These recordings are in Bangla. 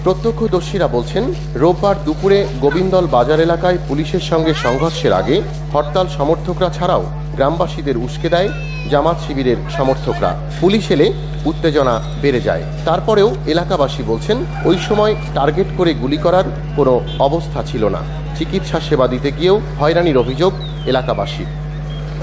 প্রত্যক্ষদর্শীরা বলছেন, রোববার দুপুরে গোবিন্দল বাজার এলাকায় পুলিশের সঙ্গে সংঘর্ষের আগে হরতাল সমর্থকরা ছাড়াও গ্রামবাসীদের উস্কে দেয় জামাত শিবিরের সমর্থকরা। পুলিশ এলে উত্তেজনা বেড়ে যায়। তারপরেও এলাকাবাসী বলছেন, ওই সময় টার্গেট করে গুলি করার কোনো অবস্থা ছিল না। চিকিৎসা সেবা দিতে গিয়েও হয়রানির অভিযোগ এলাকাবাসীর।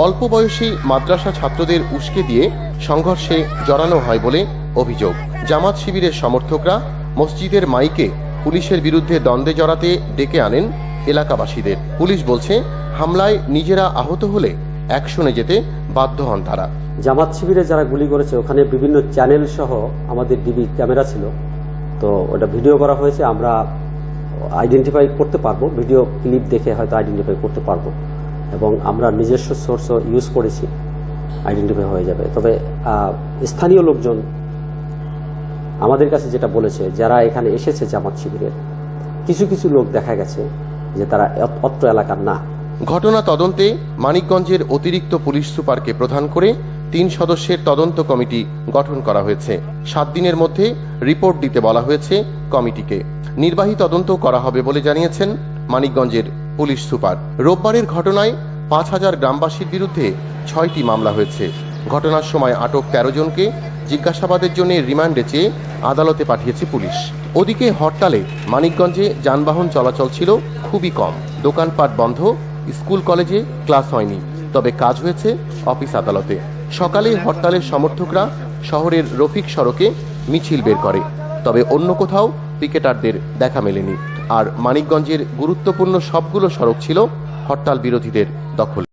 অল্প বয়সী মাদ্রাসা ছাত্রদের উস্কে দিয়ে সংঘর্ষে জড়ানো হয় বলে অভিযোগ। জামাত শিবিরের সমর্থকরা মসজিদের মাইকে পুলিশের বিরুদ্ধে দ্বন্দ্বে জড়াতে ডেকে আনেন এলাকাবাসীদের। পুলিশ বলছে, হামলায় নিজেরা আহত হলে অ্যাকশনে যেতে বাধ্য হন তারা। জামাত শিবিরে যারা গুলি করেছে ওখানে বিভিন্ন চ্যানেল সহ আমাদের ডিবি ক্যামেরা ছিল, তো ওটা ভিডিও করা হয়েছে। আমরা আইডেন্টিফাই করতে পারবো, ভিডিও ক্লিপ দেখে হয়তো আইডেন্টিফাই করতে পারবো, এবং আমরা নিজস্ব সোর্সও ইউজ করেছি, আইডেন্টিফাই হয়ে যাবে। তবে স্থানীয় লোকজন আমাদের কাছে যেটা বলেছে, যারা এখানে এসেছে জামাত শিবিরের কিছু কিছু লোক দেখা গেছে যে তারা অত্র এলাকার না। ঘটনা তদন্তে মানিকগঞ্জের অতিরিক্ত পুলিশ সুপারকে প্রধান করে 3 সদস্যের তদন্ত কমিটি গঠন করা হয়েছে। 7 দিনের মধ্যে রিপোর্ট দিতে বলা হয়েছে কমিটিকে। নির্বাহী তদন্ত করা হবে বলে জানিয়েছেন মানিকগঞ্জের পুলিশ সুপার। রোববারের ঘটনায় 5000 গ্রামবাসীর বিরুদ্ধে 6টি মামলা হয়েছে। ঘটনার সময় আটক 13 জনকে জিজ্ঞাসাবাদের জন্য রিমান্ডে চেয়ে আদালতে পাঠিয়েছে পুলিশ। ওদিকে হরতালে মানিকগঞ্জে যানবাহন চলাচল ছিল খুবই কম। দোকানপাট বন্ধ, স্কুল কলেজে ক্লাস হয়নি, তবে কাজ হয়েছে অফিস আদালতে। সকালে হরতালের সমর্থকরা শহরের রফিক সড়কে মিছিল বের করে, তবে অন্য কোথাও পিকেটারদের দেখা মেলেনি। আর মানিকগঞ্জের গুরুত্বপূর্ণ সবগুলো সড়ক ছিল হরতাল বিরোধীদের দখলে।